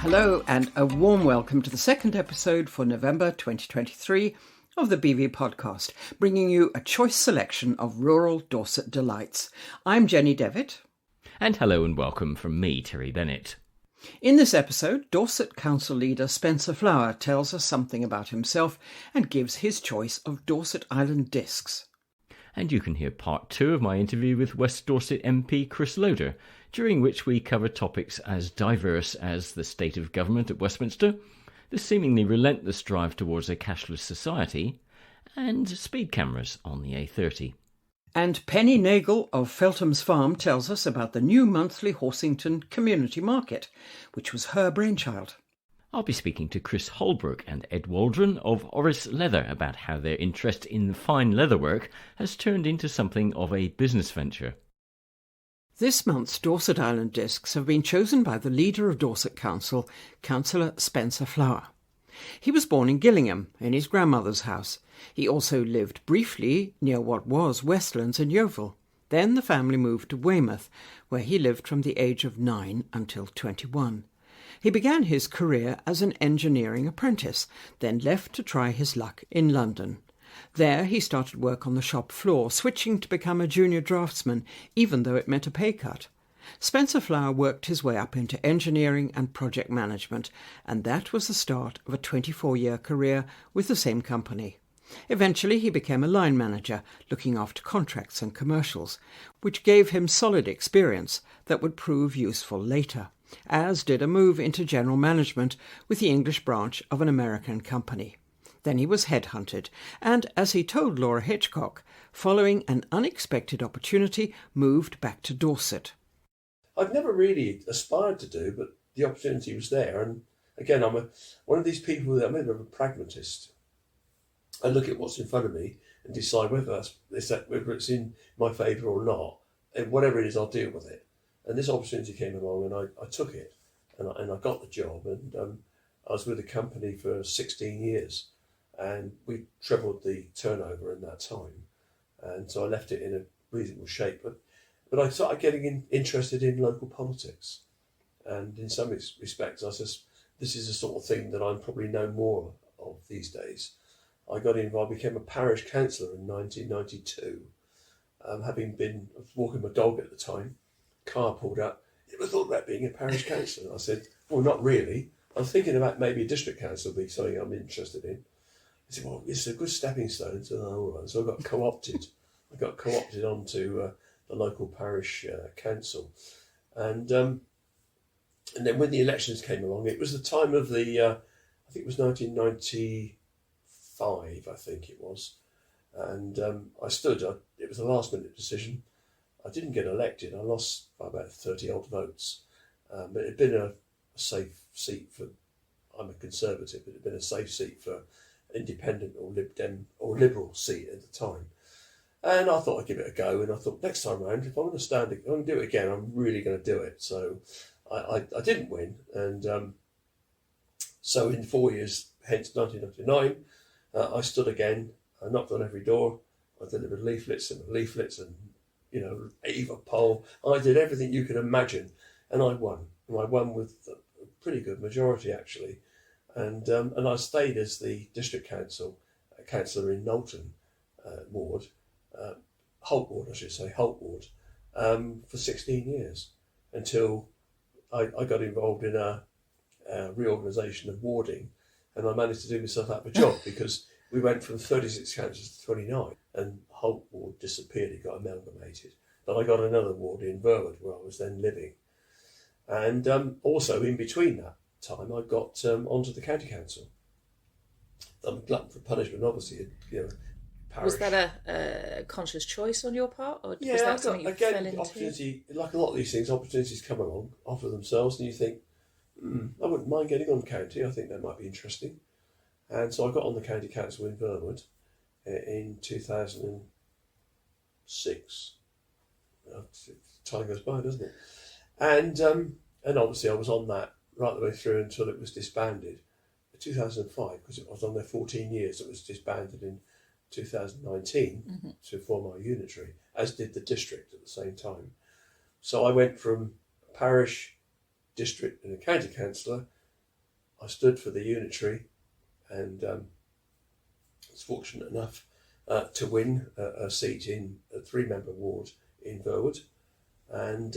Hello and a warm welcome to the second episode for November 2023 of the BV podcast, bringing you a choice selection of rural Dorset delights. I'm Jenny Devitt. And hello and welcome from me, Terry Bennett. In this episode, Dorset Council leader Spencer Flower tells us something about himself and gives his choice of Dorset Island Discs. And you can hear part 2 of my interview with West Dorset MP Chris Loder, during which we cover topics as diverse as the state of government at Westminster, the seemingly relentless drive towards a cashless society, and speed cameras on the A30. And Penny Nagle of Feltham's farm tells us about the new monthly Horsington community market, which was her brainchild. I'll be speaking to Chris Holbrook and Ed Waldron of Orris Leather about how their interest in fine leatherwork has turned into something of a business venture. This month's Dorset Island Discs have been chosen by the leader of Dorset Council, Cllr Spencer Flower. He was born in Gillingham, in his grandmother's house. He also lived briefly near what was Westlands in Yeovil. Then the family moved to Weymouth, where he lived from the age of 9 until 21. He began his career as an engineering apprentice, then left to try his luck in London. There he started work on the shop floor, switching to become a junior draftsman, even though it meant a pay cut. Spencer Flower worked his way up into engineering and project management, and that was the start of a 24-year career with the same company. Eventually he became a line manager, looking after contracts and commercials, which gave him solid experience that would prove useful later, as did a move into general management with the English branch of an American company. Then he was headhunted, and, as he told Laura Hitchcock, following an unexpected opportunity, moved back to Dorset. I've never really aspired to do, but the opportunity was there. And again, I'm one of these people that I'm a bit of a pragmatist. I look at what's in front of me and decide whether it's in my favour or not. And whatever it is, I'll deal with it. And this opportunity came along, and I took it, and I got the job. And I was with the company for 16 years. And we trebled the turnover in that time, and so I left it in a reasonable shape. But I started getting interested in local politics, and in some respects, I said, this is the sort of thing that I'm probably know more of these days. I got involved, became a parish councillor in 1992, having been walking my dog at the time. Car pulled up. You ever thought about being a parish councillor? I said, well, not really. I was thinking about maybe a district council would be something I'm interested in. He said, well, it's a good stepping stone. So I got co-opted. I got co-opted onto the local parish council. And then when the elections came along, it was the time of the, I think it was 1995, I think it was. And I stood, it was a last minute decision. I didn't get elected. I lost by about 30 odd votes. But it had been a safe seat for, I'm a Conservative, but it had been a safe seat for independent or Lib Dem or Liberal seat at the time. And I thought I'd give it a go, and I thought next time round, if I'm going to do it again, I'm really going to do it. So I didn't win, and so in 4 years, hence 1999, I stood again. I knocked on every door. I delivered leaflets and Eva poll. I did everything you could imagine, and I won. And I won with a pretty good majority, actually. And I stayed as the district councillor in Knowlton ward, Holt ward, for 16 years, until I got involved in a reorganisation of warding, and I managed to do myself out of a job because we went from 36 councillors to 29, and Holt ward disappeared. It got amalgamated. But I got another ward in Verwood where I was then living, and also in between that time I got onto the county council. I'm a glutton for punishment, obviously. Parish. Was that a conscious choice on your part, or yeah, was that something you fell into? Opportunity, like a lot of these things, opportunities come along, offer themselves, and you think, I wouldn't mind getting on county. I think that might be interesting. And so I got on the county council in Verwood in 2006. Time goes by, doesn't it? And obviously I was on that right the way through until it was disbanded in 2005, because I was on there 14 years. It was disbanded in 2019 to form our unitary, as did the district at the same time. So I went from parish, district and a county councillor I stood for the unitary, and was fortunate enough to win a seat in a 3-member ward in Verwood, and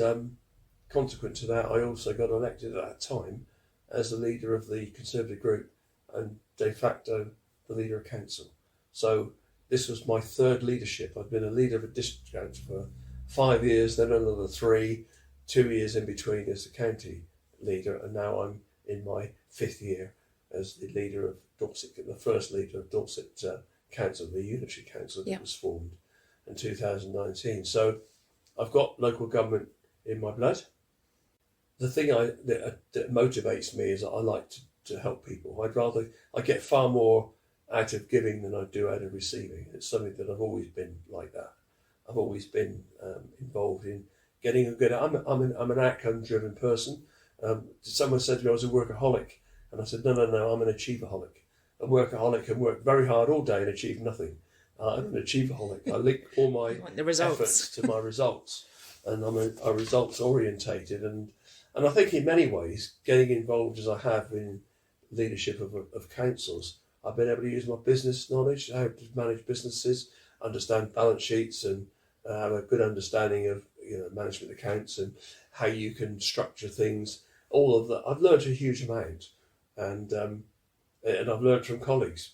consequent to that, I also got elected at that time as the leader of the Conservative group and de facto the leader of council. So this was my 3rd leadership. I've been a leader of a district council for 5 years, then another 3, 2 years in between as a county leader, and now I'm in my 5th year as the leader of Dorset, the first leader of Dorset Council, the unitary council that was formed in 2019. So I've got local government in my blood. The thing that motivates me is that I like to help people. I get far more out of giving than I do out of receiving. It's something that I've always been like that. I've always been involved in getting a good. I'm an outcome-driven person. Someone said to me I was a workaholic, and I said no, I'm an achieveaholic. A workaholic can work very hard all day and achieve nothing. I'm an achieveaholic. I link all my efforts to my results, and I'm a results orientated. And I think in many ways, getting involved as I have in leadership of councils, I've been able to use my business knowledge, how to manage businesses, understand balance sheets, and have a good understanding of management accounts and how you can structure things. All of that, I've learned a huge amount, and I've learned from colleagues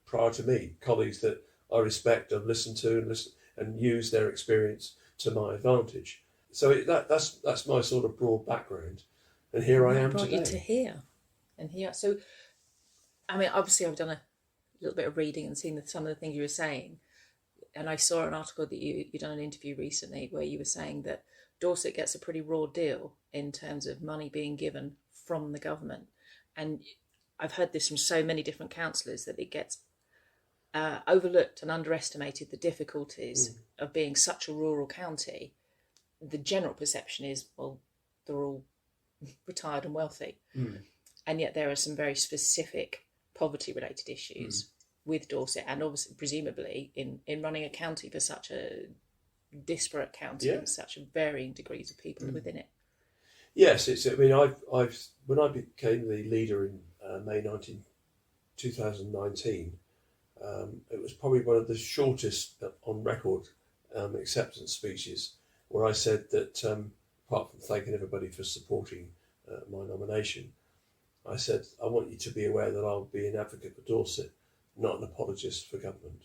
prior to me, colleagues that I respect, I've listened to and use their experience to my advantage. So that's my sort of broad background, and here I am brought today. You to here, and here. So, I mean, obviously, I've done a little bit of reading and seen some of the things you were saying, and I saw an article that you'd done an interview recently where you were saying that Dorset gets a pretty raw deal in terms of money being given from the government, and I've heard this from so many different councillors that it gets overlooked and underestimated, the difficulties of being such a rural county. The general perception is, well, they're all retired and wealthy. And yet there are some very specific poverty-related issues with Dorset, and obviously, presumably, in running a county for such a disparate county and such varying degrees of people within it. Yes, I mean, I've when I became the leader in May 2019, it was probably one of the shortest on record acceptance speeches, where I said that, apart from thanking everybody for supporting my nomination, I said, I want you to be aware that I'll be an advocate for Dorset, not an apologist for government.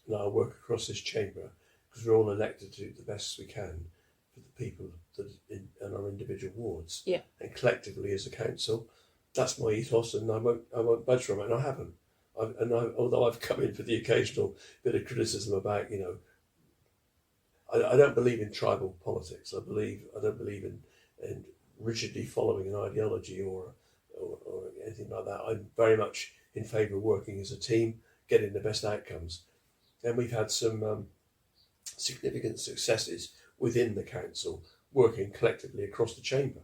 And I'll work across this chamber, because we're all elected to do the best we can for the people that in our individual wards. Yeah. And collectively as a council, that's my ethos, and I won't budge from it, and I haven't. Although I've come in for the occasional bit of criticism about, I don't believe in tribal politics. I don't believe in rigidly following an ideology or anything like that. I'm very much in favour of working as a team, getting the best outcomes. And we've had some significant successes within the council, working collectively across the chamber.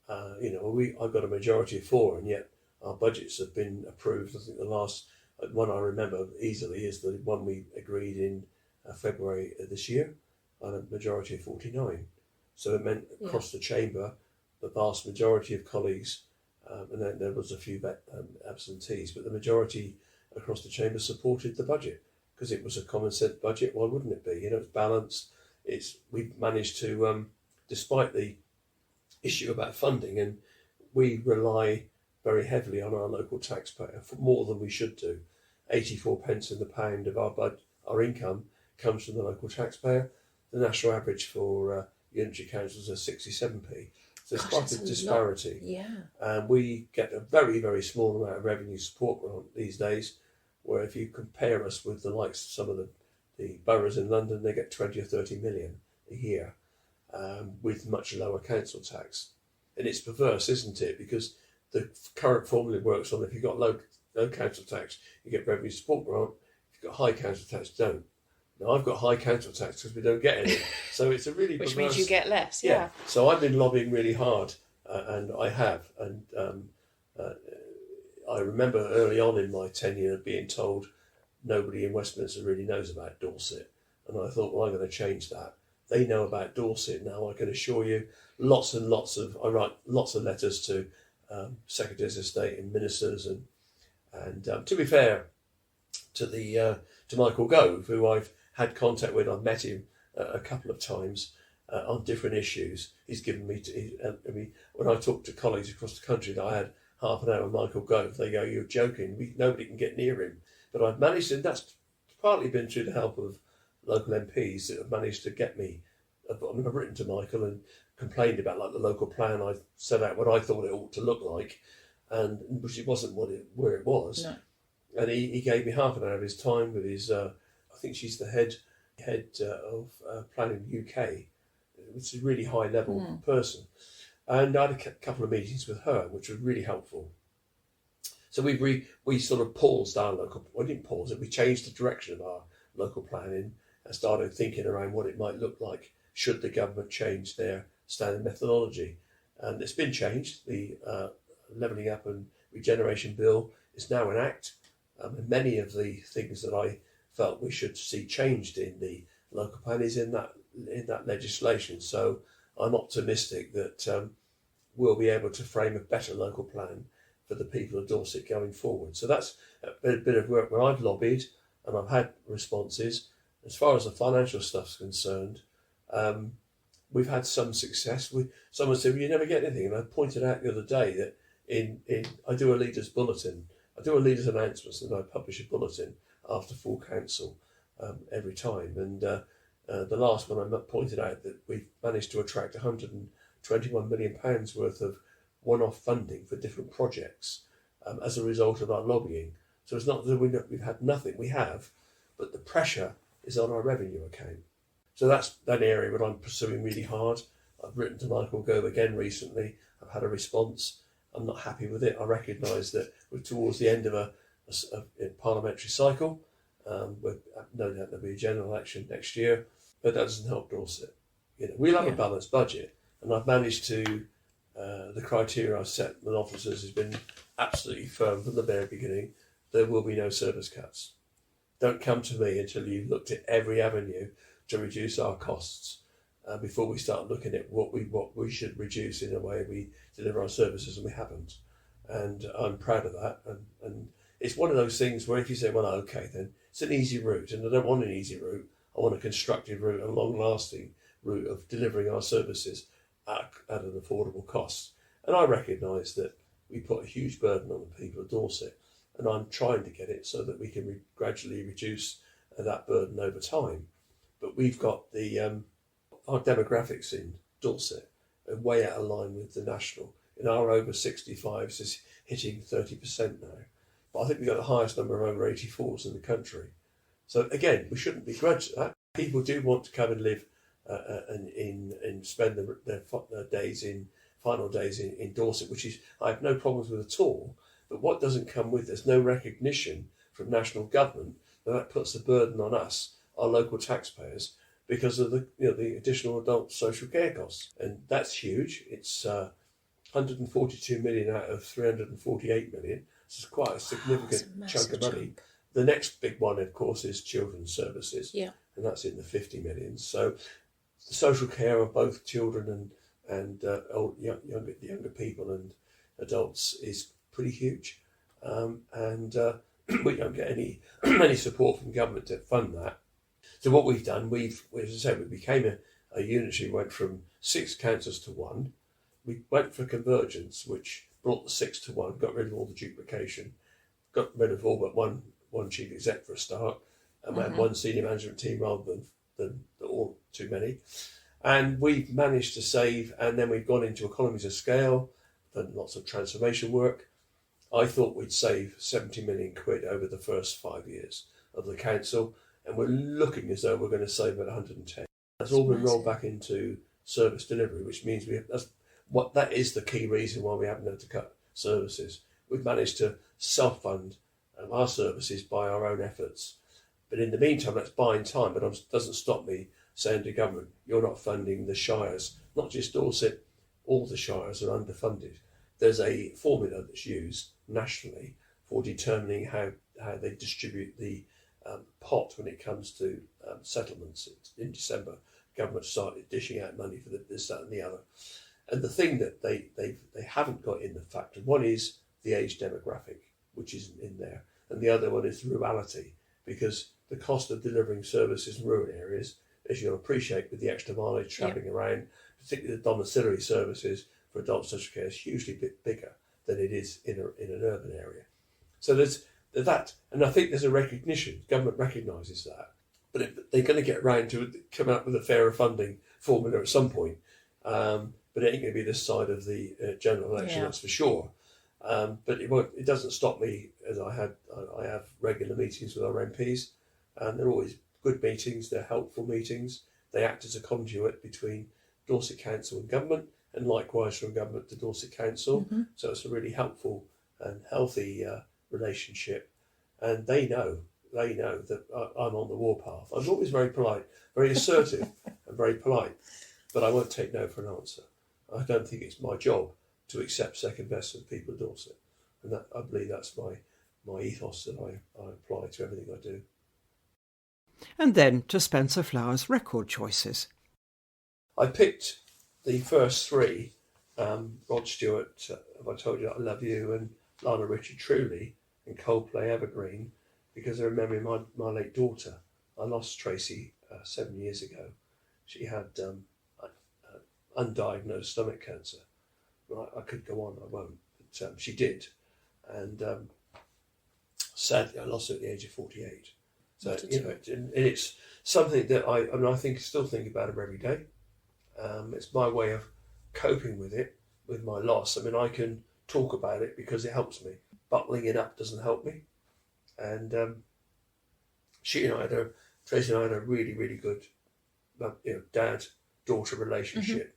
I've got a majority of 4, and yet our budgets have been approved. I think the last one I remember easily is the one we agreed in February of this year, on a majority of 49. So it meant across the chamber, the vast majority of colleagues, and then there was a few absentees, but the majority across the chamber supported the budget, because it was a common sense budget. Why wouldn't it be? It's balanced. We've managed to, despite the issue about funding, and we rely very heavily on our local taxpayer for more than we should do. 84 pence in the pound of our income comes from the local taxpayer. The national average for unitary councils is 67p. So there's quite a disparity. Yeah. And we get a very, very small amount of revenue support grant these days, where if you compare us with the likes of some of the boroughs in London, they get 20 or 30 million a year, with much lower council tax. And it's perverse, isn't it? Because the current formula works on, if you've got low council tax, you get revenue support grant. If you've got high council tax, you don't. Now, I've got high council tax because we don't get any. So it's a really Which perverse... means you get less, yeah. So I've been lobbying really hard, and I have. And I remember early on in my tenure being told nobody in Westminster really knows about Dorset. And I thought, well, I'm going to change that. They know about Dorset now, I can assure you. I write lots of letters to secretaries of state and ministers, and to be fair to Michael Gove, who I've had contact with, I've met him a couple of times on different issues. He's given me, when I talk to colleagues across the country that I had half an hour with Michael Gove, they go, "You're joking, nobody can get near him." But I've managed, and that's partly been through the help of local MPs that have managed to get me. I've written to Michael and complained about like the local plan. I set out what I thought it ought to look like, and which it wasn't where it was. No. And he gave me half an hour of his time with his, I think she's the head of Planning UK, which is a really high level person. And I had a couple of meetings with her, which was really helpful. So we sort of paused our local, well, we didn't pause it, we changed the direction of our local planning and started thinking around what it might look like should the government change their standard methodology. And it's been changed. The Levelling Up and Regeneration Bill is now an act. And many of the things that I felt we should see changed in the local plan is in that legislation. So I'm optimistic that we'll be able to frame a better local plan for the people of Dorset going forward. So that's a bit of work where I've lobbied and I've had responses. As far as the financial stuff's concerned, we've had some success. Someone said, "Well, you never get anything," and I pointed out the other day that I do a leaders bulletin. I do a leaders announcements, and I publish a bulletin after full council every time. And the last one I pointed out that we've managed to attract £121 million worth of one-off funding for different projects as a result of our lobbying. So it's not that we've had nothing. We have, but the pressure is on our revenue account. So that's an area that I'm pursuing really hard. I've written to Michael Gove again recently. I've had a response. I'm not happy with it. I recognise that we're towards the end of a parliamentary cycle. No doubt there'll be a general election next year, but that doesn't help Dorset. We'll have a balanced budget, and I've managed to. The criteria I've set with officers has been absolutely firm from the very beginning. There will be no service cuts. Don't come to me until you've looked at every avenue to reduce our costs before we start looking at what we should reduce in the way we deliver our services, and we haven't. And I'm proud of that. And it's one of those things where if you say, well, okay, then it's an easy route, and I don't want an easy route. I want a constructive route, a long-lasting route of delivering our services at an affordable cost. And I recognise that we put a huge burden on the people of Dorset, and I'm trying to get it so that we can gradually reduce that burden over time. But we've got our demographics in Dorset are way out of line with the national. In our over 65s is hitting 30% now. But I think we've got the highest number of over 84s in the country. So again, we shouldn't begrudge that. People do want to come and live and spend their final days in Dorset, which is I have no problems with at all. But what doesn't come with, there's no recognition from national government that puts a burden on us, our local taxpayers, because of the additional adult social care costs, and that's huge. It's 142 million out of 348 million. It's quite a significant chunk of money. Chunk. The next big one, of course, is children's services, and that's in the 50 million. So the social care of both children and younger people and adults is pretty huge, and we don't get any support from government to fund that. So what we've done, as I said, we became a unitary, went from 6 councils to 1. We went for convergence, which brought the 6 to 1, got rid of all the duplication, got rid of all but one chief exec for a start, and we had one senior management team rather than all too many. And we've managed to save, and then we've gone into economies of scale, done lots of transformation work. I thought we'd save 70 million quid over the first 5 years of the council, and we're looking as though we're going to save about 110. That's all been rolled back into service delivery, which means that is the key reason why we haven't had to cut services. We've managed to self-fund our services by our own efforts. But in the meantime, that's buying time, but it doesn't stop me saying to government, you're not funding the shires, not just Dorset, all the shires are underfunded. There's a formula that's used nationally for determining how they distribute the pot when it comes to settlements. In December, government started dishing out money for this, that and the other. And the thing that they haven't got in the factor, one is the age demographic, which isn't in there, and the other one is rurality, because the cost of delivering services in rural areas, as you'll appreciate with the extra mileage travelling around, particularly the domiciliary services for adult social care, is hugely bit bigger than it is in an urban area. So there's that, and I think there's a recognition, government recognises that, but they're going to get around to coming up with a fairer funding formula at some point. But it ain't going to be this side of the general election, that's for sure. But it doesn't stop me, as I have regular meetings with our MPs, and they're always good meetings. They're helpful meetings. They act as a conduit between Dorset Council and government, and likewise from government to Dorset Council. Mm-hmm. So it's a really helpful and healthy relationship. And they know that I'm on the warpath. I'm always very polite, very assertive, and very polite, but I won't take no for an answer. I don't think it's my job to accept second best with people of Dorset, and that, I believe that's my ethos that I apply to everything I do. And then to Spencer Flower's record choices. I picked the first three, Rod Stewart, Have I Told You That I Love You, and Lionel Richie Truly, and Coldplay Evergreen, because I remember my late daughter. I lost Tracy 7 years ago. She had undiagnosed stomach cancer. I could go on, I won't, but she did. And sadly, I lost her at the age of 48. So, and it's something that I still think about her every day. It's my way of coping with it, with my loss. I can talk about it because it helps me. Bottling it up doesn't help me. And Tracy and I had a really, really good dad-daughter relationship. Mm-hmm.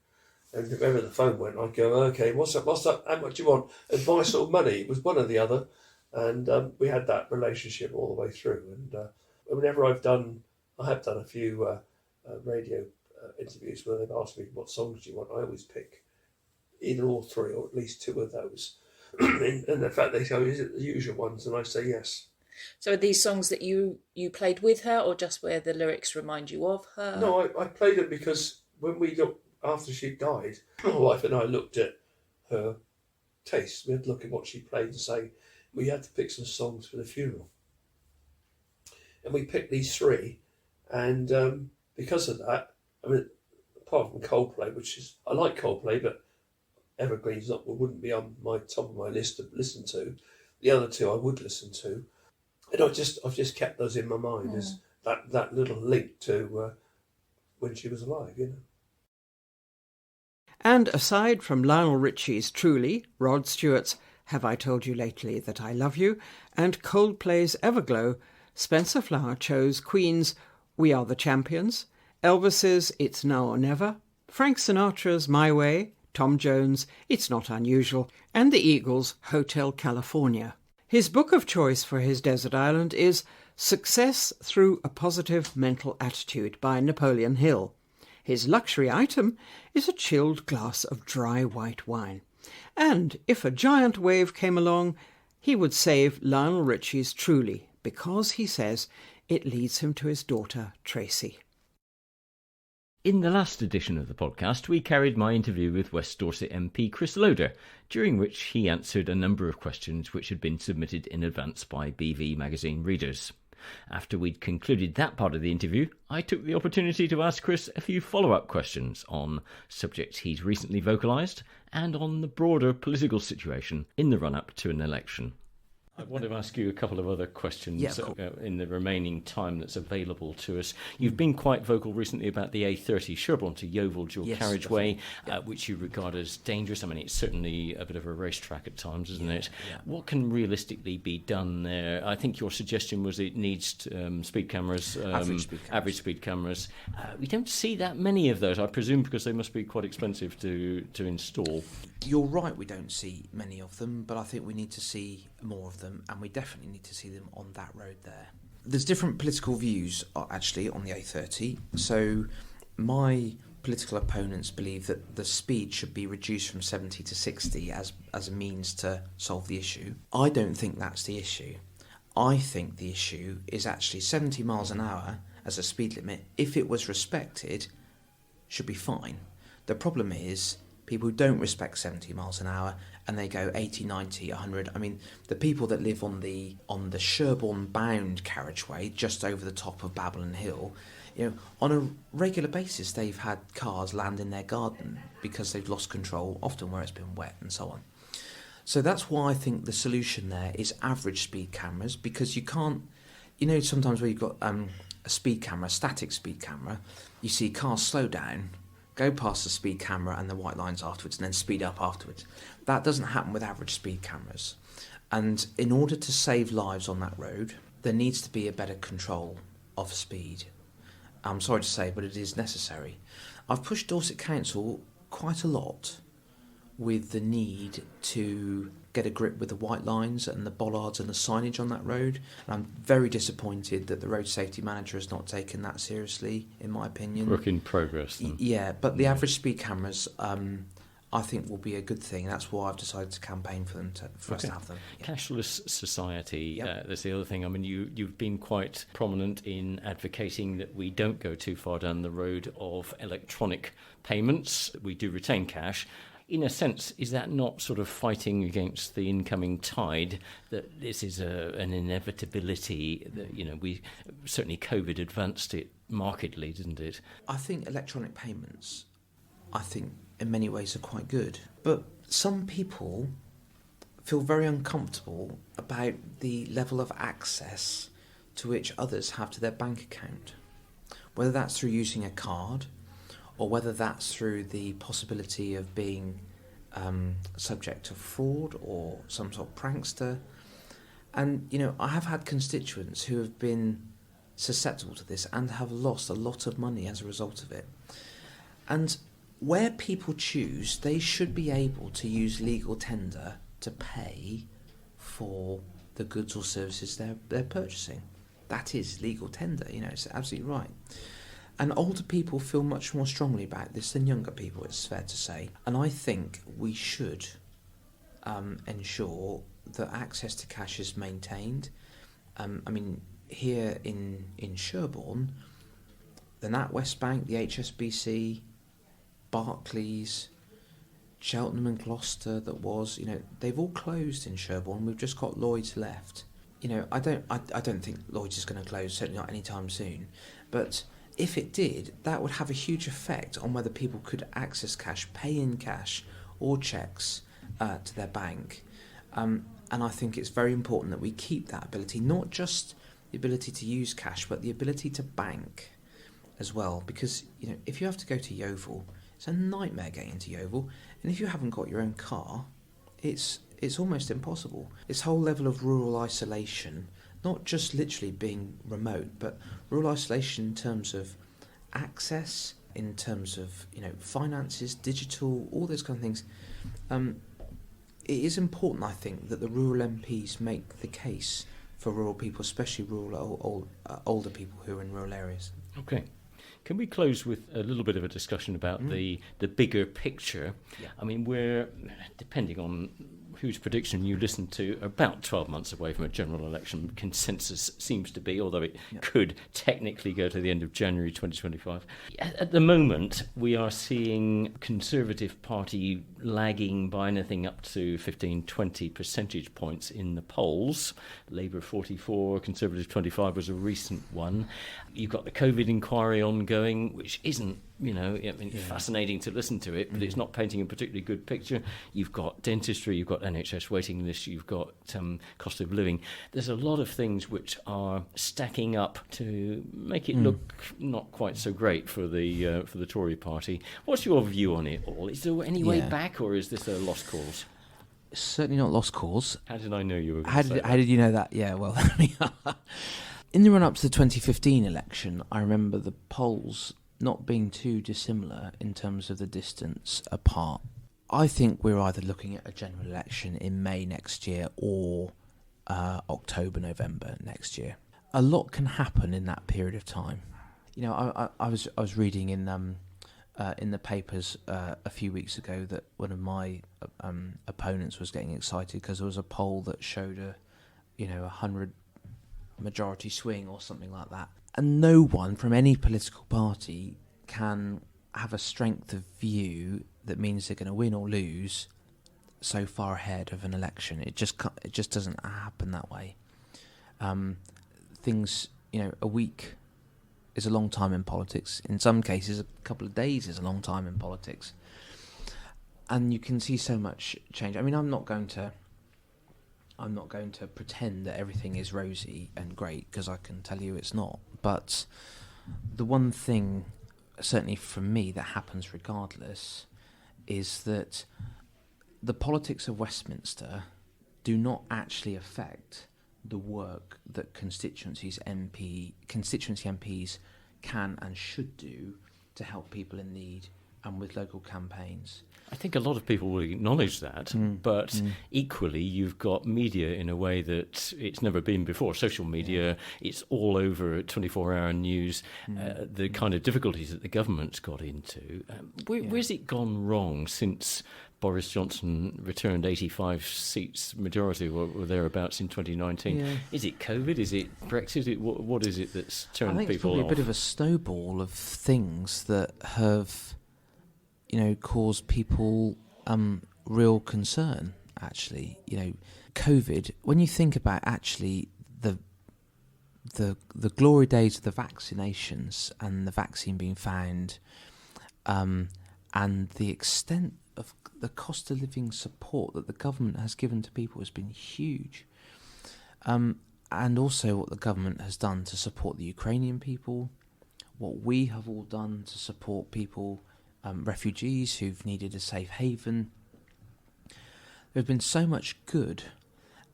And if ever the phone went, I'd go, okay, what's up, how much do you want? Advice or money? It was one or the other. And we had that relationship all the way through. And whenever I have done a few radio interviews where they've asked me, what songs do you want? I always pick either all three or at least two of those. And in fact, they say, is it the usual ones? And I say yes. So are these songs that you played with her, or just where the lyrics remind you of her? No, I played them because when we looked, after she died, my wife and I looked at her taste. We had to look at what she played and say, we had to pick some songs for the funeral. And we picked these three, and because of that, apart from Coldplay, I like Coldplay, but Evergreen's wouldn't be on my top of my list to listen to. The other two I would listen to, and I've just kept those in my mind as that little link to when she was alive, And aside from Lionel Richie's Truly, Rod Stewart's Have I Told You Lately That I Love You, and Coldplay's Everglow, Spencer Flower chose Queen's We Are the Champions, Elvis's It's Now or Never, Frank Sinatra's My Way, Tom Jones' It's Not Unusual, and the Eagles' Hotel California. His book of choice for his desert island is Success Through a Positive Mental Attitude by Napoleon Hill. His luxury item is a chilled glass of dry white wine. And if a giant wave came along, he would save Lionel Richie's Truly, because, he says, it leads him to his daughter, Tracy. In the last edition of the podcast, we carried my interview with West Dorset MP Chris Loder, during which he answered a number of questions which had been submitted in advance by BV magazine readers. After we'd concluded that part of the interview, I took the opportunity to ask Chris a few follow-up questions on subjects he's recently vocalised and on the broader political situation in the run-up to an election. I want to ask you a couple of other questions in the remaining time that's available to us. You've been quite vocal recently about the A30 Sherborne to Yeovil dual carriageway, which you regard as dangerous. It's certainly a bit of a racetrack at times, isn't it? Yeah. What can realistically be done there? I think your suggestion was it needs speed cameras, average speed cameras. We don't see that many of those, I presume, because they must be quite expensive to install. You're right, we don't see many of them, but I think we need to see more of them, and we definitely need to see them on that road there. There's different political views, actually, on the A30. So my political opponents believe that the speed should be reduced from 70 to 60 as a means to solve the issue. I don't think that's the issue. I think the issue is actually 70 miles an hour as a speed limit, if it was respected, should be fine. The problem is people who don't respect 70 miles an hour and they go 80, 90, 100. I mean, the people that live on the Sherborne bound carriageway just over the top of Babylon Hill, on a regular basis they've had cars land in their garden because they've lost control, often where it's been wet and so on. So that's why I think the solution there is average speed cameras, because you can't, sometimes where you've got a speed camera, a static speed camera, you see cars slow down, go past the speed camera and the white lines afterwards, and then speed up afterwards. That doesn't happen with average speed cameras. And in order to save lives on that road, there needs to be a better control of speed. I'm sorry to say, but it is necessary. I've pushed Dorset Council quite a lot with the need to get a grip with the white lines and the bollards and the signage on that road. And I'm very disappointed that the road safety manager has not taken that seriously, in my opinion. Work in progress, then. Yeah, but the average speed cameras, I think, will be a good thing. That's why I've decided to campaign for us to have them. Yeah. Cashless society, Yep. that's the other thing. I mean, you've been quite prominent in advocating that we don't go too far down the road of electronic payments. We do retain cash. In a sense, is that not sort of fighting against the incoming tide, that this is an inevitability, that, we certainly COVID advanced it markedly, didn't it? I think electronic payments, in many ways are quite good. But some people feel very uncomfortable about the level of access to which others have to their bank account, whether that's through using a card or whether that's through the possibility of being subject to fraud or some sort of prankster. And, I have had constituents who have been susceptible to this and have lost a lot of money as a result of it. And where people choose, they should be able to use legal tender to pay for the goods or services they're purchasing. That is legal tender, it's absolutely right. And older people feel much more strongly about this than younger people, it's fair to say. And I think we should ensure that access to cash is maintained. Here in Sherborne, the NatWest Bank, the HSBC, Barclays, Cheltenham and Gloucester, they've all closed in Sherborne. We've just got Lloyds left. I don't think Lloyds is going to close, certainly not anytime soon. But if it did, that would have a huge effect on whether people could access cash, pay in cash or cheques to their bank. And I think it's very important that we keep that ability, not just the ability to use cash, but the ability to bank as well. Because, if you have to go to Yeovil, it's a nightmare getting into Yeovil. And if you haven't got your own car, it's almost impossible. This whole level of rural isolation, not just literally being remote, but rural isolation in terms of access, in terms of finances, digital, all those kind of things. It is important, I think, that the rural MPs make the case for rural people, especially rural older people who are in rural areas. Okay. Can we close with a little bit of a discussion about the bigger picture? Yeah. I mean, we're, depending on whose prediction you listen to, about 12 months away from a general election. Consensus seems to be, although it could technically go to the end of January 2025. At the moment, we are seeing Conservative Party lagging by anything up to 15, 20 percentage points in the polls. Labour 44, Conservative 25 was a recent one. You've got the COVID inquiry ongoing, which isn't, fascinating to listen to it, but it's not painting a particularly good picture. You've got dentistry, you've got NHS waiting lists, you've got cost of living. There's a lot of things which are stacking up to make it look not quite so great for the Tory party. What's your view on it all? Is there any way back, or is this a lost cause? Certainly not lost cause. How did I know you were going to say that? How did you know that? Yeah, well, in the run-up to the 2015 election, I remember the polls not being too dissimilar in terms of the distance apart. I think we're either looking at a general election in May next year or October, November next year. A lot can happen in that period of time. I was reading in the papers a few weeks ago that one of my opponents was getting excited because there was a poll that showed a 100 majority swing or something like that. And no one from any political party can have a strength of view that means they're going to win or lose so far ahead of an election. It just doesn't happen that way. Things, a week is a long time in politics. In some cases, a couple of days is a long time in politics. And you can see so much change. I mean, I'm not going to pretend that everything is rosy and great, because I can tell you it's not. But the one thing, certainly from me, that happens regardless is that the politics of Westminster do not actually affect the work that constituency MPs can and should do to help people in need and with local campaigns. I think a lot of people will acknowledge that, but equally you've got media in a way that it's never been before. Social media, it's all over 24-hour news, the kind of difficulties that the government's got into. Where's it gone wrong since Boris Johnson returned 85 seats majority or thereabouts in 2019? Yeah. Is it COVID? Is it Brexit? What is it that's turned people off? I think it's probably a bit of a snowball of things that have caused people real concern, actually. COVID, when you think about actually the glory days of the vaccinations and the vaccine being found, and the extent of the cost of living support that the government has given to people has been huge. And also what the government has done to support the Ukrainian people, what we have all done to support people, refugees who've needed a safe haven. There's been so much good,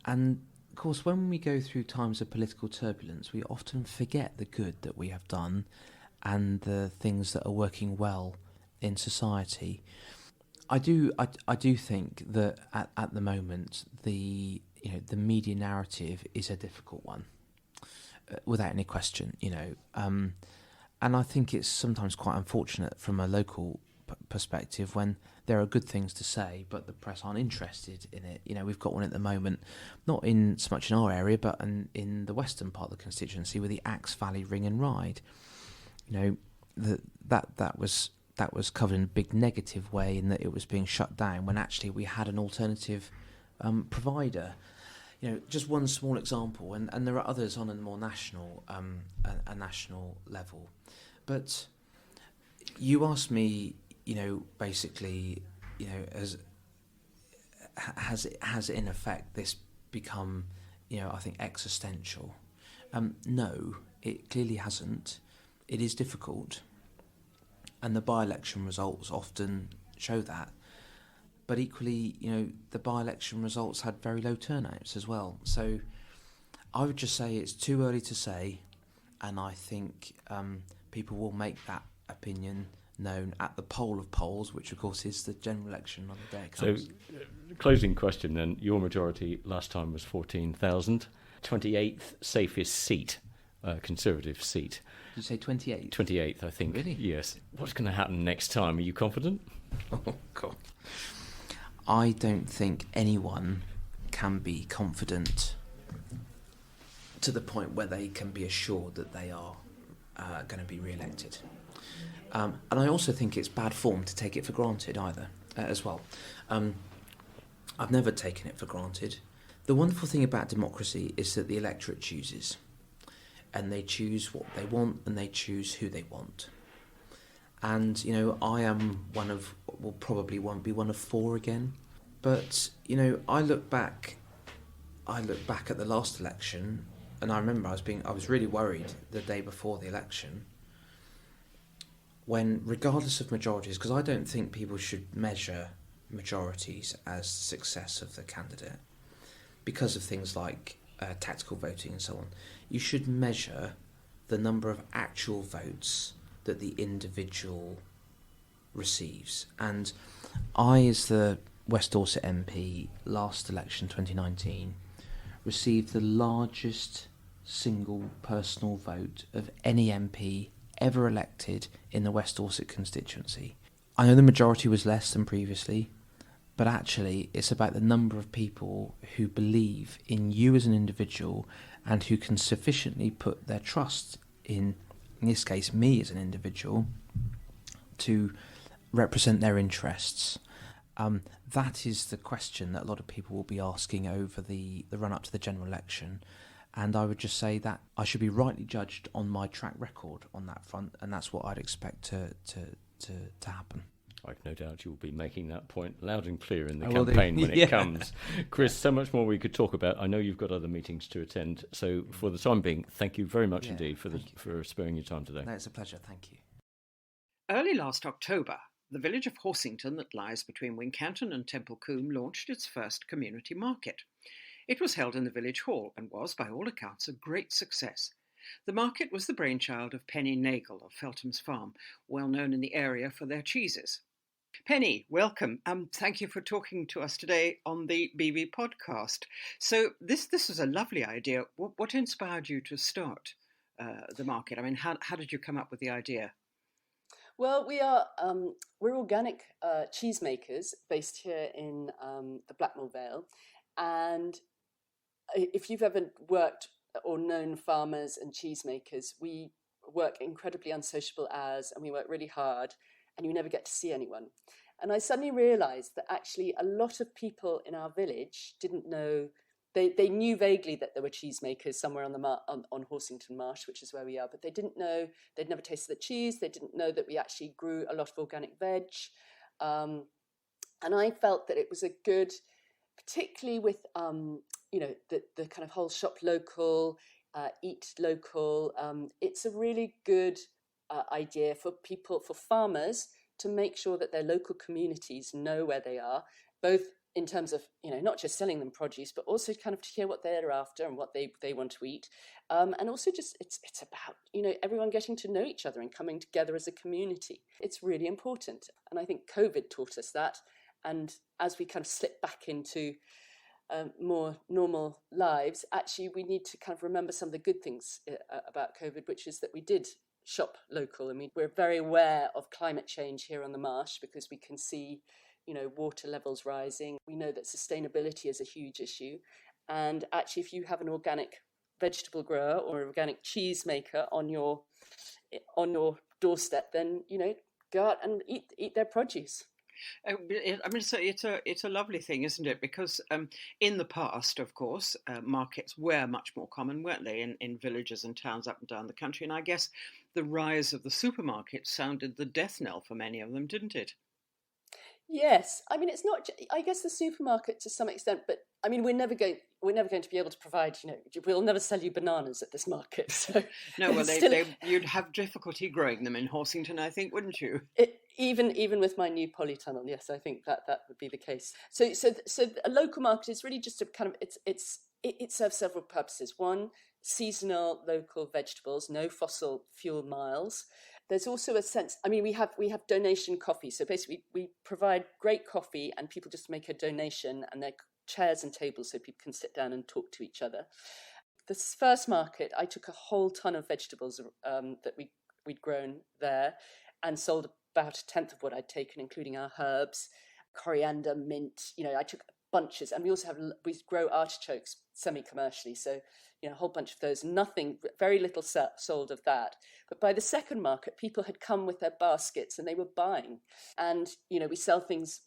and of course when we go through times of political turbulence, we often forget the good that we have done and the things that are working well in society. I do think that at the moment the media narrative is a difficult one, without any question. And I think it's sometimes quite unfortunate from a local perspective when there are good things to say, but the press aren't interested in it. We've got one at the moment, not in so much in our area, but in the western part of the constituency with the Axe Valley Ring and Ride. That was covered in a big negative way in that it was being shut down when actually we had an alternative provider. Just one small example, and there are others on a more national level. But you asked me, basically, has in effect this become, I think, existential? No, it clearly hasn't. It is difficult, and the by-election results often show that. But equally, the by-election results had very low turnouts as well. So I would just say it's too early to say, and I think people will make that opinion known at the poll of polls, which of course is the general election on the day it comes. So, closing question then. Your majority last time was 14,000. 28th safest seat, Conservative seat. Did you say 28th? 28th, I think. Really? Yes. What's going to happen next time? Are you confident? Oh, God. I don't think anyone can be confident to the point where they can be assured that they are going to be re-elected. And I also think it's bad form to take it for granted either, as well. I've never taken it for granted. The wonderful thing about democracy is that the electorate chooses. And they choose what they want and they choose who they want. And, I am will probably won't be one of four again. But, I look back at the last election, and I remember I was really worried the day before the election, when, regardless of majorities, because I don't think people should measure majorities as the success of the candidate, because of things like tactical voting and so on. You should measure the number of actual votes that the individual receives. And I, as the West Dorset MP, last election 2019, received the largest single personal vote of any MP ever elected in the West Dorset constituency. I know the majority was less than previously, but actually it's about the number of people who believe in you as an individual and who can sufficiently put their trust in this case, me as an individual, to represent their interests? That is the question that a lot of people will be asking over the run-up to the general election. And I would just say that I should be rightly judged on my track record on that front, and that's what I'd expect to happen. I've no doubt you'll be making that point loud and clear in the I will do. campaign when Yeah. it comes. Chris, so much more we could talk about. I know you've got other meetings to attend. So for the time being, thank you very much indeed for sparing your time today. No, it's a pleasure. Thank you. Early last October, the village of Horsington that lies between Wincanton and Temple Combe launched its first community market. It was held in the village hall and was, by all accounts, a great success. The market was the brainchild of Penny Nagle of Feltham's farm, well known in the area for their cheeses. Penny, welcome. Thank you for talking to us today on the BB podcast. So this was a lovely idea. What inspired you to start the market? I mean, how did you come up with the idea? Well, we're organic cheesemakers based here in the Blackmore Vale, and if you've ever worked or known farmers and cheesemakers, we work incredibly unsociable hours and we work really hard, and you never get to see anyone. And I suddenly realised that actually a lot of people in our village didn't know. They knew vaguely that there were cheesemakers somewhere on on Horsington Marsh, which is where we are, but they didn't know, they'd never tasted the cheese, they didn't know that we actually grew a lot of organic veg. And I felt that it was a good, particularly with, the kind of whole shop local, eat local, it's a really good idea for people, for farmers, to make sure that their local communities know where they are, both in terms of, not just selling them produce, but also kind of to hear what they're after and what they want to eat. And also just, it's about, everyone getting to know each other and coming together as a community. It's really important. And I think COVID taught us that. And as we kind of slip back into more normal lives, actually we need to kind of remember some of the good things about COVID, which is that we did shop local. I mean, we're very aware of climate change here on the marsh because we can see water levels rising. We know that sustainability is a huge issue. And actually, if you have an organic vegetable grower or an organic cheese maker on your doorstep, then, go out and eat their produce. I mean, so it's a lovely thing, isn't it? Because in the past, of course, markets were much more common, weren't they, in villages and towns up and down the country? And I guess the rise of the supermarket sounded the death knell for many of them, didn't it? Yes, I mean it's not. I guess the supermarket to some extent, but I mean we're never going to be able to provide. We'll never sell you bananas at this market. So no, well, you'd have difficulty growing them in Horsington, I think, wouldn't you? Even with my new polytunnel, yes, I think that would be the case. So a local market is really just a kind of it serves several purposes. One, seasonal local vegetables, no fossil fuel miles. There's also a sense, I mean, we have donation coffee. So basically we provide great coffee and people just make a donation, and they're chairs and tables so people can sit down and talk to each other. This first market, I took a whole ton of vegetables that we'd grown there and sold about a tenth of what I'd taken, including our herbs, coriander, mint. I took bunches, and we grow artichokes semi-commercially. So, a whole bunch of those, very little sold of that. But by the second market, people had come with their baskets and they were buying. And, we sell things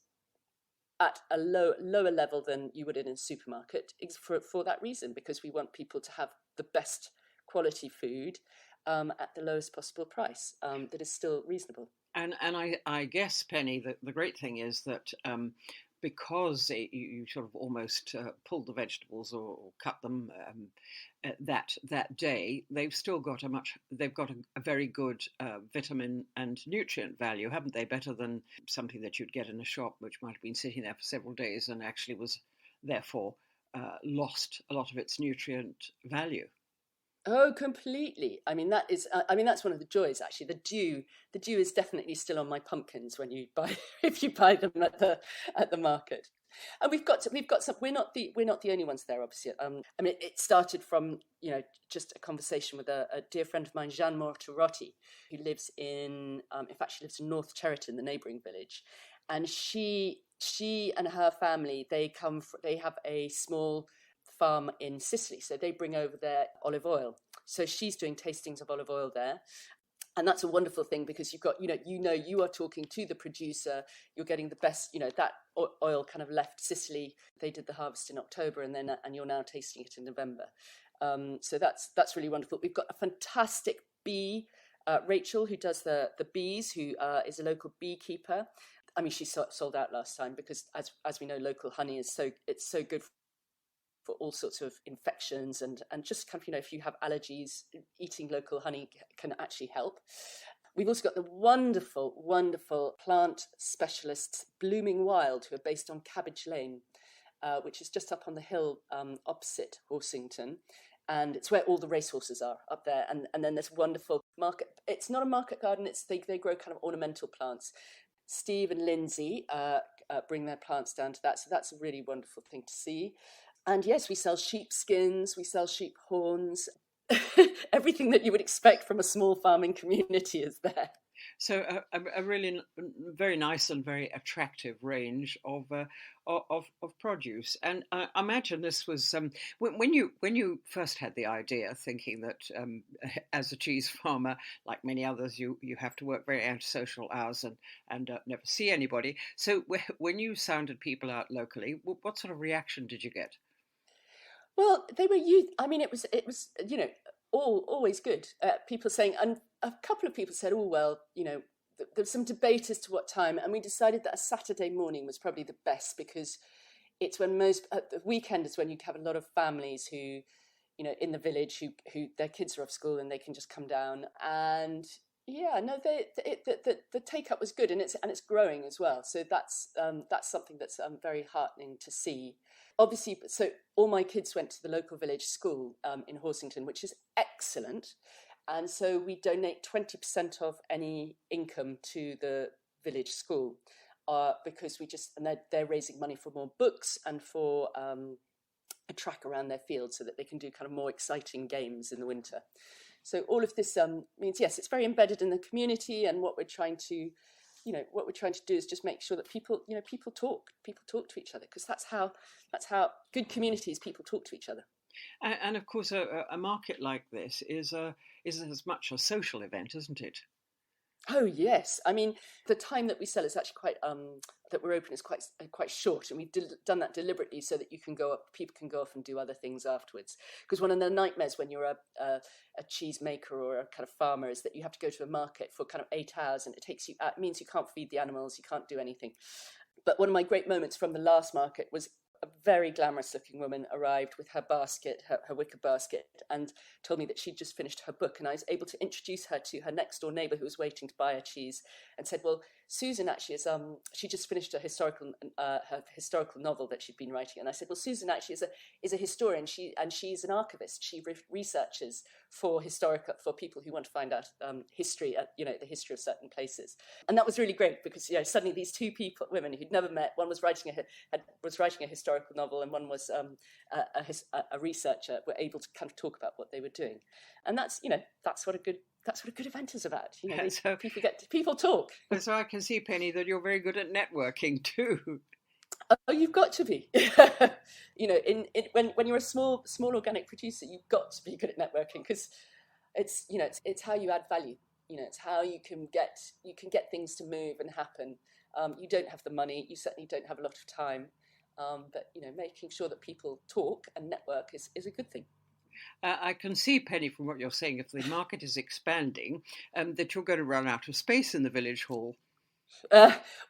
at a lower level than you would in a supermarket for that reason, because we want people to have the best quality food at the lowest possible price that is still reasonable. And I guess, Penny, the great thing is that because you sort of almost pull the vegetables or cut them that day, they've still got a very good vitamin and nutrient value, haven't they? Better than something that you'd get in a shop, which might have been sitting there for several days and actually was therefore lost a lot of its nutrient value. Oh, completely. I mean, that's one of the joys, actually. The dew is definitely still on my pumpkins if you buy them at the market. And we've got some. We're not the only ones there, obviously. I mean, it started from just a conversation with a dear friend of mine, Jeanne Mortarotti, who lives in lives in North Cheriton, the neighbouring village, and she and her family, they have a small farm in Sicily, so they bring over their olive oil. So she's doing tastings of olive oil there. And that's a wonderful thing, because you've got, you are talking to the producer, you're getting the best, that oil kind of left Sicily. They did the harvest in October, and you're now tasting it in November. So that's really wonderful. We've got a fantastic bee, Rachel, who does the bees, who is a local beekeeper. I mean, she sold out last time because, as we know, local honey is so good for all sorts of infections, and just kind of, if you have allergies, eating local honey can actually help. We've also got the wonderful, wonderful plant specialists, Blooming Wild, who are based on Cabbage Lane, which is just up on the hill opposite Horsington. And it's where all the racehorses are, up there. And then this wonderful market. It's not a market garden. They grow kind of ornamental plants. Steve and Lindsay bring their plants down to that. So that's a really wonderful thing to see. And yes, we sell sheep skins, we sell sheep horns. Everything that you would expect from a small farming community is there. So a really very nice and very attractive range of produce. And I imagine this was when you first had the idea, thinking that as a cheese farmer, like many others, you have to work very antisocial hours and never see anybody. So when you sounded people out locally, what sort of reaction did you get? Well, they were I mean, it was always good. People saying, and a couple of people said, "Oh well, there's some debate as to what time," and we decided that a Saturday morning was probably the best, because it's when the weekend is when you have a lot of families who, in the village who their kids are off school and they can just come down. And yeah, no, the take up was good, and it's growing as well. So that's something that's very heartening to see. Obviously, so all my kids went to the local village school in Horsington, which is excellent. And so we donate 20% of any income to the village school, because they're raising money for more books and for a track around their field, so that they can do kind of more exciting games in the winter. So all of this means, yes, it's very embedded in the community, and what we're trying to do is just make sure that people talk to each other, because that's how good communities, people talk to each other. And of course, a market like this is as much a social event, isn't it? Oh yes, I mean, the time that we sell is actually that we're open is quite short, and we've done that deliberately so that people can go off and do other things afterwards. Because one of the nightmares when you're a cheese maker or a kind of farmer is that you have to go to a market for kind of 8 hours, and it means you can't feed the animals, you can't do anything. But one of my great moments from the last market was a very glamorous looking woman arrived with her basket, her wicker basket, and told me that she'd just finished her book. And I was able to introduce her to her next door neighbour who was waiting to buy her cheese, and said, well, Susan actually she just finished her historical novel that she'd been writing. And I said, well, Susan actually is a historian. She's an archivist. She researches for people who want to find out history, the history of certain places. And that was really great, because suddenly these two women who'd never met, one was writing a historical novel, and one was a researcher, were able to kind of talk about what they were doing. And that's what a good event is about. So, people talk. So I can see, Penny, that you're very good at networking too. Oh, you've got to be. When you're a small organic producer, you've got to be good at networking, because it's how you add value. It's how you can get things to move and happen. You don't have the money. You certainly don't have a lot of time. But making sure that people talk and network is a good thing. I can see, Penny, from what you're saying, if the market is expanding, that you're going to run out of space in the village hall.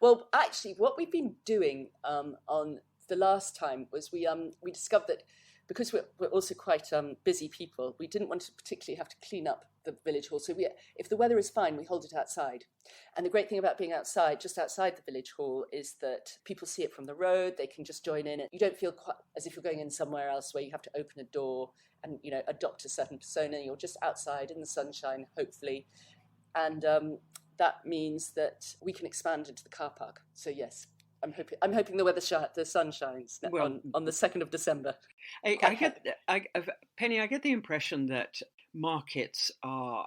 Well, actually, what we've been doing on the last time was we discovered that, because we're also quite busy people, we didn't want to particularly have to clean up the village hall. So if the weather is fine, we hold it outside. And the great thing about being just outside the village hall, is that people see it from the road. They can just join in. You don't feel quite as if you're going in somewhere else where you have to open a door and adopt a certain persona. You're just outside in the sunshine, hopefully, and that means that we can expand into the car park. So yes, I'm hoping the sun shines on the 2nd of December. Penny, I get the impression that markets are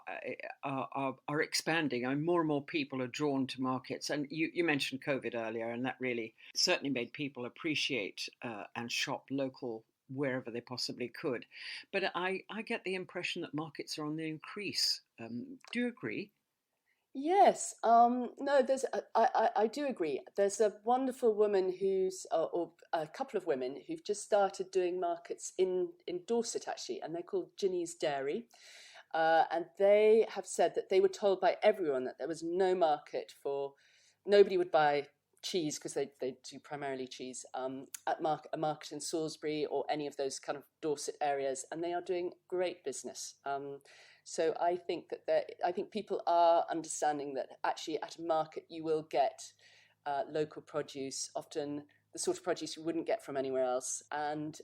expanding. I mean, more and more people are drawn to markets. And you mentioned COVID earlier, and that really certainly made people appreciate and shop local wherever they possibly could. But I get the impression that markets are on the increase. Do you agree? Yes, no, I do agree. There's a wonderful woman or a couple of women who've just started doing markets in Dorset actually, and they're called Ginny's Dairy. And they have said that they were told by everyone that there was no market nobody would buy cheese, because they do primarily cheese, at a market in Salisbury or any of those kind of Dorset areas, and they are doing great business. So I think I think people are understanding that actually at a market you will get local produce, often the sort of produce you wouldn't get from anywhere else, and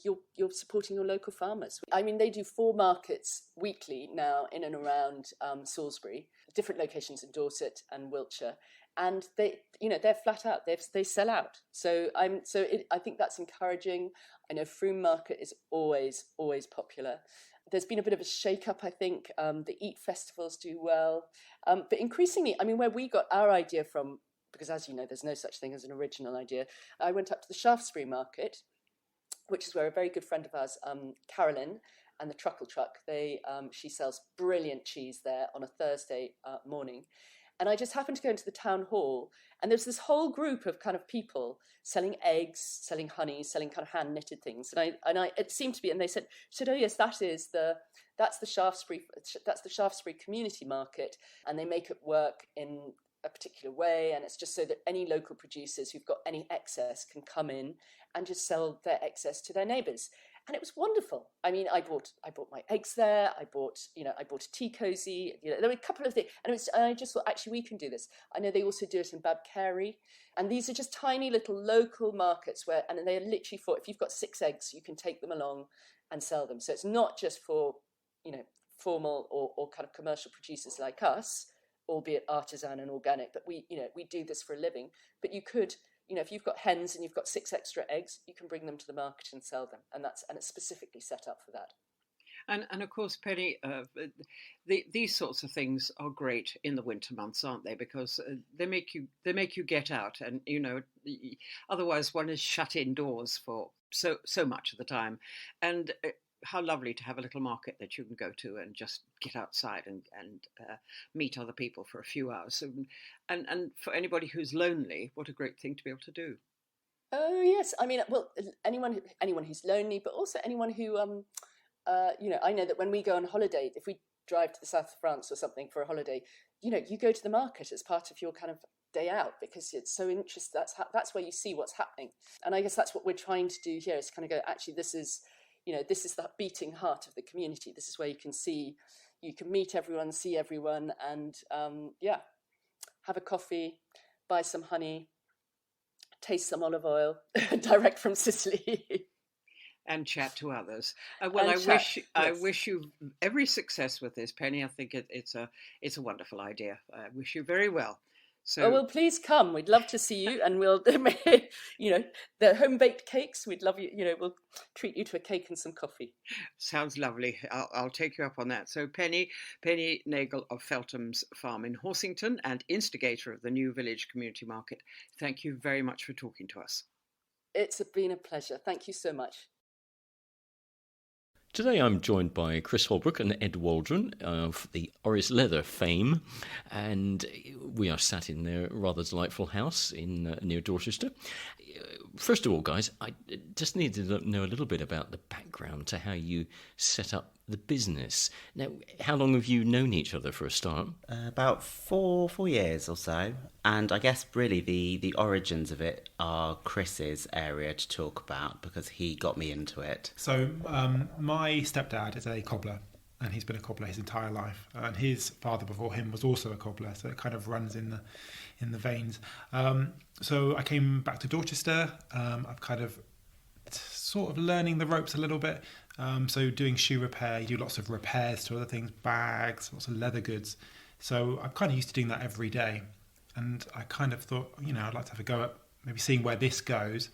you're supporting your local farmers. I mean, they do 4 markets weekly now in and around Salisbury, different locations in Dorset and Wiltshire, and they're flat out. They sell out. So I think that's encouraging. I know Froome Market is always popular. There's been a bit of a shake-up, I think. The Eat festivals do well. But increasingly, I mean, where we got our idea from, because as you know, there's no such thing as an original idea, I went up to the Shaftesbury Market, which is where a very good friend of ours, Carolyn, and the Truckle Truck, she sells brilliant cheese there on a Thursday morning. And I just happened to go into the town hall, and there's this whole group of kind of people selling eggs, selling honey, selling kind of hand knitted things. And it seemed to be, and they said, oh yes, that's the Shaftesbury Community Market, and they make it work in a particular way, and it's just so that any local producers who've got any excess can come in and just sell their excess to their neighbours. And it was wonderful. I mean, I bought my eggs there. I bought a tea cozy. There were a couple of things, and I just thought, actually, we can do this. I know they also do it in Babcarey, and these are just tiny little local markets and they are literally for, if you've got 6 eggs, you can take them along and sell them. So it's not just for, formal or kind of commercial producers like us, albeit artisan and organic, but we do this for a living. But you could, if you've got hens and you've got 6 extra eggs, you can bring them to the market and sell them, and it's specifically set up for that. And of course, Penny, these sorts of things are great in the winter months, aren't they? Because they make you get out, and otherwise one is shut indoors for so much of the time, and. How lovely to have a little market that you can go to and just get outside and meet other people for a few hours. And for anybody who's lonely, what a great thing to be able to do. Oh yes, I mean, well, anyone who's lonely, but also anyone who, I know that when we go on holiday, if we drive to the south of France or something for a holiday, you go to the market as part of your kind of day out, because it's so interesting. That's where you see what's happening, and I guess that's what we're trying to do here, is kind of go, actually, this is the beating heart of the community. This is where you can meet everyone, see everyone, and have a coffee, buy some honey, taste some olive oil direct from Sicily. And chat to others. I wish you every success with this, Penny. I think it's a wonderful idea. I wish you very well. So, well, please come. We'd love to see you, and we'll, the home-baked cakes. We'd love you. We'll treat you to a cake and some coffee. Sounds lovely. I'll take you up on that. So, Penny Nagle of Feltham's farm in Horsington and instigator of the New Village Community Market. Thank you very much for talking to us. It's been a pleasure. Thank you so much. Today I'm joined by Chris Holbrook and Ed Waldron of the Orris Leather fame, and we are sat in their rather delightful house in near Dorchester. First of all, guys, I just need to know a little bit about the background to how you set up the business. Now, how long have you known each other for a start? About four years or so, and I guess really the origins of it are Chris's area to talk about, because he got me into it. So my stepdad is a cobbler, and he's been a cobbler his entire life, and his father before him was also a cobbler, so it kind of runs in the veins. So I came back to Dorchester. I've kind of sort of learning the ropes a little bit. So doing shoe repair, you do lots of repairs to other things, bags, lots of leather goods. So I'm kind of used to doing that every day. And I kind of thought, I'd like to have a go at maybe seeing where this goes.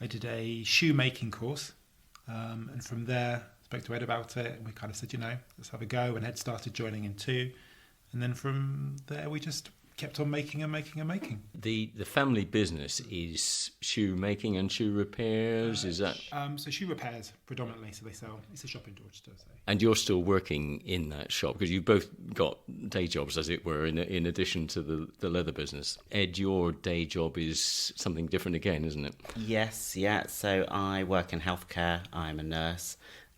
I did a shoemaking course. And from there, spoke to Ed about it. And we kind of said, let's have a go. And Ed started joining in too. And then from there, we just kept on making and making and making. The family business is shoe making and shoe repairs, is that? So shoe repairs predominantly, so they sell, it's a shop in Dorset. So. And you're still working in that shop, because you've both got day jobs, as it were, in addition to the leather business. Ed, your day job is something different again, isn't it? Yes, yeah. So I work in healthcare. I'm a nurse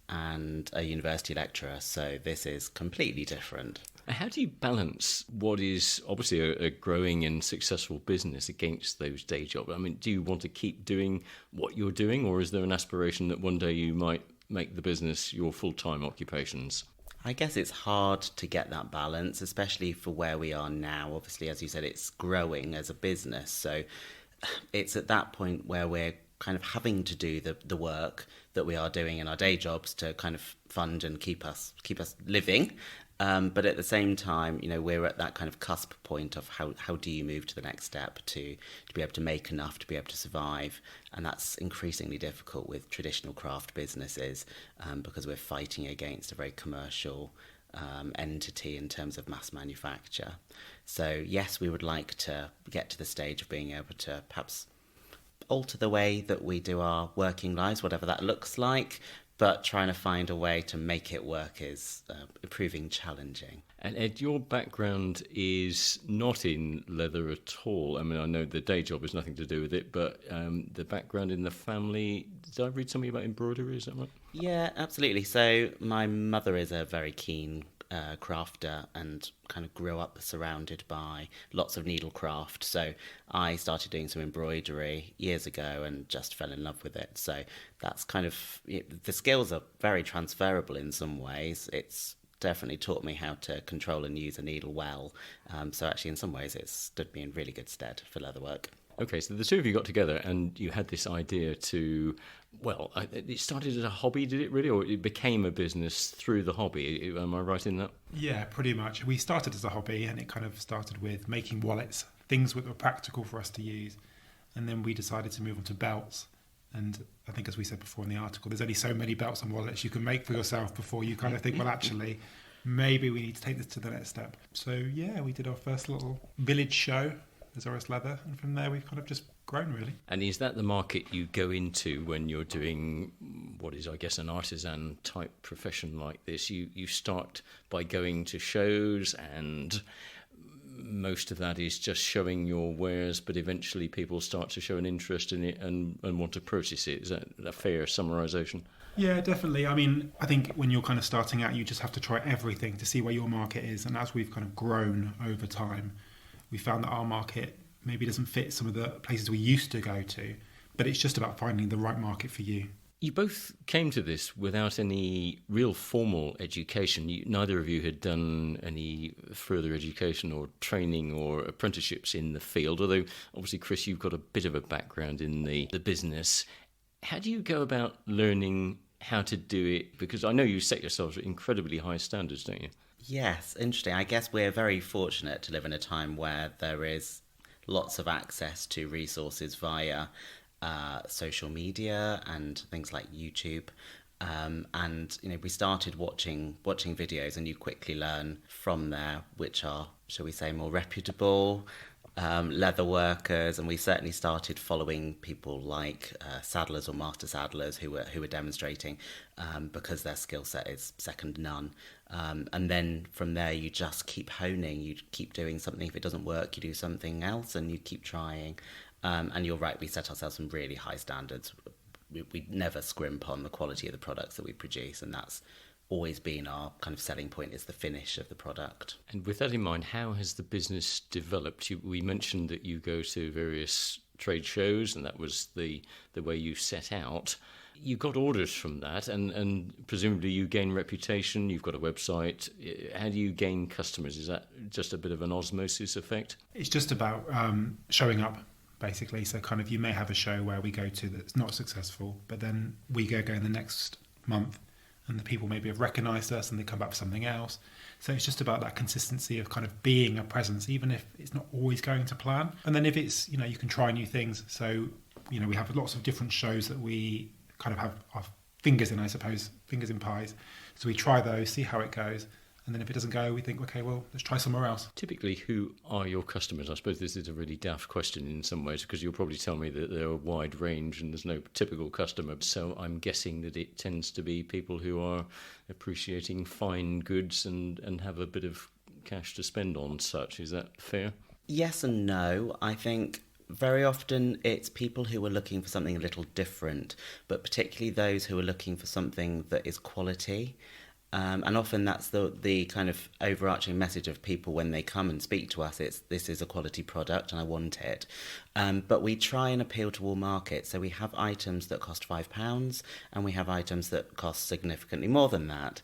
and a university lecturer, so this is completely different. How do you balance what is obviously a growing and successful business against those day jobs? I mean, do you want to keep doing what you're doing, or is there an aspiration that one day you might make the business your full-time occupations? I guess it's hard to get that balance, especially for where we are now. Obviously, as you said, it's growing as a business, so it's at that point where we're kind of having to do the work that we are doing in our day jobs to kind of fund and keep us living. But at the same time, we're at that kind of cusp point of how do you move to the next step to be able to make enough to be able to survive. And that's increasingly difficult with traditional craft businesses because we're fighting against a very commercial entity in terms of mass manufacture. So yes, we would like to get to the stage of being able to perhaps alter the way that we do our working lives, whatever that looks like, but trying to find a way to make it work is proving challenging. And Ed, your background is not in leather at all. I mean, I know the day job has nothing to do with it, but the background in the family, did I read something about embroidery, is that right? Yeah, absolutely. So my mother is a very keen crafter and kind of grew up surrounded by lots of needlecraft. So I started doing some embroidery years ago and just fell in love with it. So that's kind of, the skills are very transferable in some ways. It's definitely taught me how to control and use a needle well. So actually in some ways it's stood me in really good stead for leatherwork. Okay, so the two of you got together and you had this idea to, well, it started as a hobby, did it really? Or it became a business through the hobby? Am I right in that? Yeah, pretty much. We started as a hobby and it kind of started with making wallets, things that were practical for us to use. And then we decided to move on to belts. And I think, as we said before in the article, there's only so many belts and wallets you can make for yourself before you kind of think, well, actually, maybe we need to take this to the next step. So, yeah, we did our first little village show as Orris Leather, and from there we've kind of just grown, really. And is that the market you go into when you're doing what is, I guess, an artisan type profession like this? You start by going to shows, and most of that is just showing your wares, but eventually people start to show an interest in it and want to purchase it. Is that a fair summarisation? Yeah, definitely. I mean, I think when you're kind of starting out, you just have to try everything to see where your market is. And as we've kind of grown over time, we found that our market maybe doesn't fit some of the places we used to go to, but it's just about finding the right market for you. You both came to this without any real formal education. Neither of you had done any further education or training or apprenticeships in the field, although obviously, Chris, you've got a bit of a background in the business. How do you go about learning how to do it? Because I know you set yourselves incredibly high standards, don't you? Yes, interesting. I guess we're very fortunate to live in a time where there is lots of access to resources via social media and things like YouTube. And we started watching videos, and you quickly learn from there which are, shall we say, more reputable leather workers, and we certainly started following people like saddlers or master saddlers who were demonstrating because their skill set is second to none. And then from there you just keep honing, you keep doing something. If it doesn't work, you do something else and you keep trying. And you're right, we set ourselves some really high standards. We never scrimp on the quality of the products that we produce, and that's always been our kind of selling point, is the finish of the product. And with that in mind, how has the business developed? We mentioned that you go to various trade shows, and that was the way you set out. You got orders from that, and presumably you gain reputation, you've got a website. How do you gain customers? Is that just a bit of an osmosis effect? It's just about showing up, basically. So kind of you may have a show where we go to that's not successful, but then we go again the next month, and the people maybe have recognised us and they come back for something else. So it's just about that consistency of kind of being a presence, even if it's not always going to plan. And then if it's, you can try new things. So, we have lots of different shows that we kind of have our fingers in, I suppose, fingers in pies. So we try those, see how it goes. And then if it doesn't go, we think, okay, well, let's try somewhere else. Typically, who are your customers? I suppose this is a really daft question in some ways, because you'll probably tell me that they're a wide range and there's no typical customer. So I'm guessing that it tends to be people who are appreciating fine goods and have a bit of cash to spend on such. Is that fair? Yes and no. I think very often it's people who are looking for something a little different, but particularly those who are looking for something that is quality. And often that's the kind of overarching message of people when they come and speak to us. It's, this is a quality product and I want it. But we try and appeal to all markets. So we have items that cost £5 and we have items that cost significantly more than that.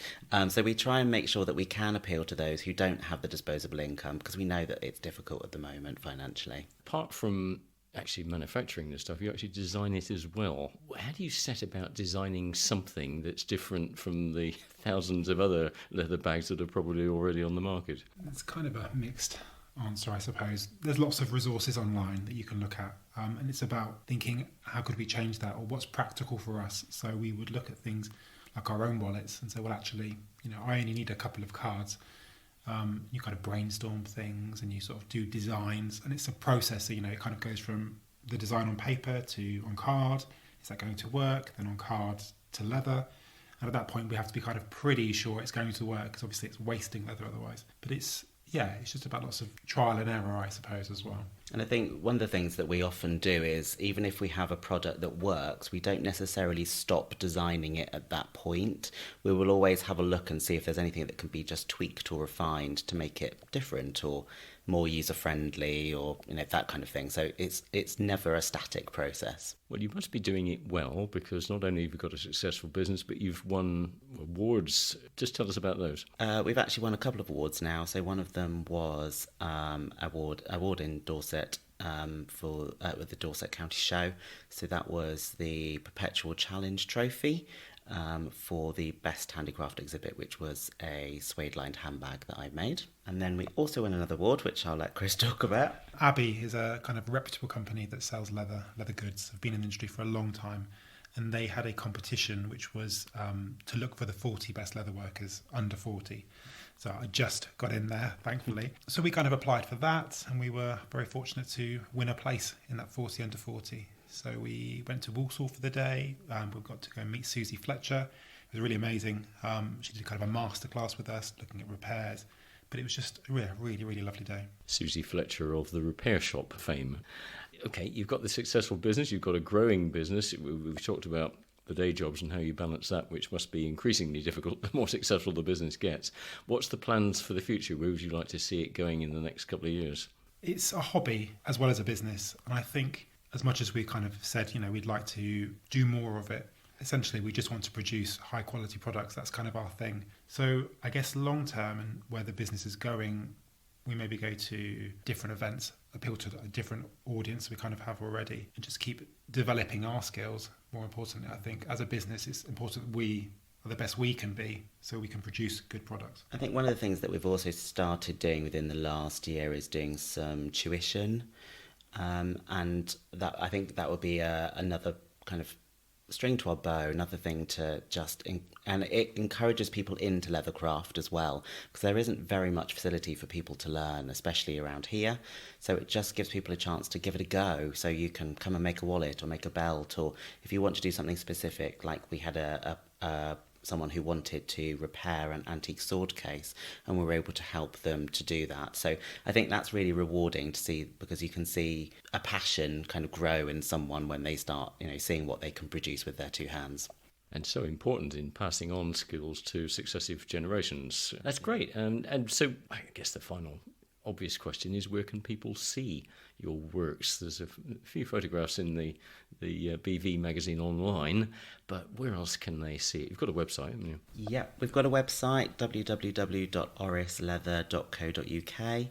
So we try and make sure that we can appeal to those who don't have the disposable income, because we know that it's difficult at the moment financially. Apart from actually manufacturing this stuff, you actually design it as well. How do you set about designing something that's different from the thousands of other leather bags that are probably already on the market? It's kind of a mixed answer, I suppose. There's lots of resources online that you can look at, and it's about thinking, how could we change that, or what's practical for us? So we would look at things like our own wallets and say, well, actually, I only need a couple of cards. You kind of brainstorm things and you sort of do designs, and it's a process. So, it kind of goes from the design on paper to on card. Is that going to work? Then on card to leather. And at that point, we have to be kind of pretty sure it's going to work, because obviously it's wasting leather otherwise. But it's just about lots of trial and error, I suppose, as well. And I think one of the things that we often do is, even if we have a product that works, we don't necessarily stop designing it at that point. We will always have a look and see if there's anything that can be just tweaked or refined to make it different or more user-friendly, or that kind of thing. So it's never a static process. Well, you must be doing it well, because not only have you got a successful business, but you've won awards. Just tell us about those. We've actually won a couple of awards now. So one of them was award in Dorset with the Dorset County Show. So that was the Perpetual Challenge Trophy for the Best Handicraft Exhibit, which was a suede-lined handbag that I made. And then we also won another award, which I'll let Chris talk about. Abbey is a kind of reputable company that sells leather goods. Have been in the industry for a long time. And they had a competition which was to look for the 40 best leather workers under 40. So I just got in there, thankfully. So we kind of applied for that, and we were very fortunate to win a place in that 40 under 40. So we went to Walsall for the day. We got to go and meet Susie Fletcher. It was really amazing. She did kind of a masterclass with us, looking at repairs. But it was just a really, really lovely day. Susie Fletcher of the repair shop fame. Okay, you've got the successful business, you've got a growing business. We've talked about the day jobs and how you balance that, which must be increasingly difficult the more successful the business gets. What's the plans for the future? Where would you like to see it going in the next couple of years? It's a hobby as well as a business. And I think as much as we kind of said, we'd like to do more of it, essentially we just want to produce high quality products. That's kind of our thing. So I guess long term, and where the business is going, we maybe go to different events, appeal to a different audience we kind of have already, and just keep developing our skills. More importantly, I think as a business, it's important that we are the best we can be, so we can produce good products. I think one of the things that we've also started doing within the last year is doing some tuition, and that I think that would be another kind of string to our bow, another thing to and it encourages people into leathercraft as well, because there isn't very much facility for people to learn, especially around here. So it just gives people a chance to give it a go. So you can come and make a wallet or make a belt, or if you want to do something specific, like we had someone who wanted to repair an antique sword case, and we were able to help them to do that. So I think that's really rewarding to see, because you can see a passion kind of grow in someone when they start, seeing what they can produce with their two hands. And so important in passing on skills to successive generations. That's great. And so I guess the final obvious question is, where can people see your works? There's a few photographs in the BV magazine online, but where else can they see it? You've got a website, haven't you? Yep, we've got a website, www.orrisleather.co.uk.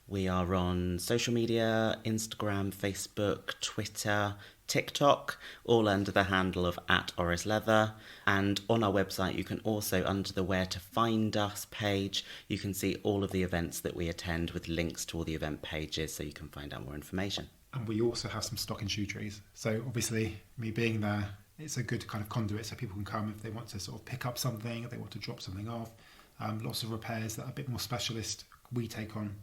We are on social media, Instagram, Facebook, Twitter, TikTok, all under the handle of @OrrisLeather. And on our website, you can also, under the Where to Find Us page, you can see all of the events that we attend with links to all the event pages, so you can find out more information. And we also have some stock in shoe trees. So obviously, me being there, it's a good kind of conduit, so people can come if they want to sort of pick up something, if they want to drop something off. lots of repairs that are a bit more specialist. We take on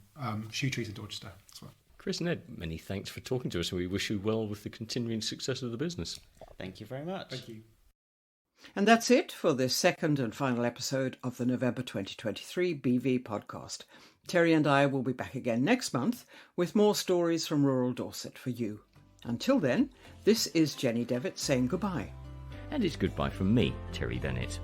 shoe trees in Dorchester as well. Chris and Ed, many thanks for talking to us, and we wish you well with the continuing success of the business. Thank you very much. Thank you. And that's it for this second and final episode of the November 2023 BV podcast. Terry and I will be back again next month with more stories from rural Dorset for you. Until then, this is Jenny Devitt saying goodbye. And it's goodbye from me, Terry Bennett.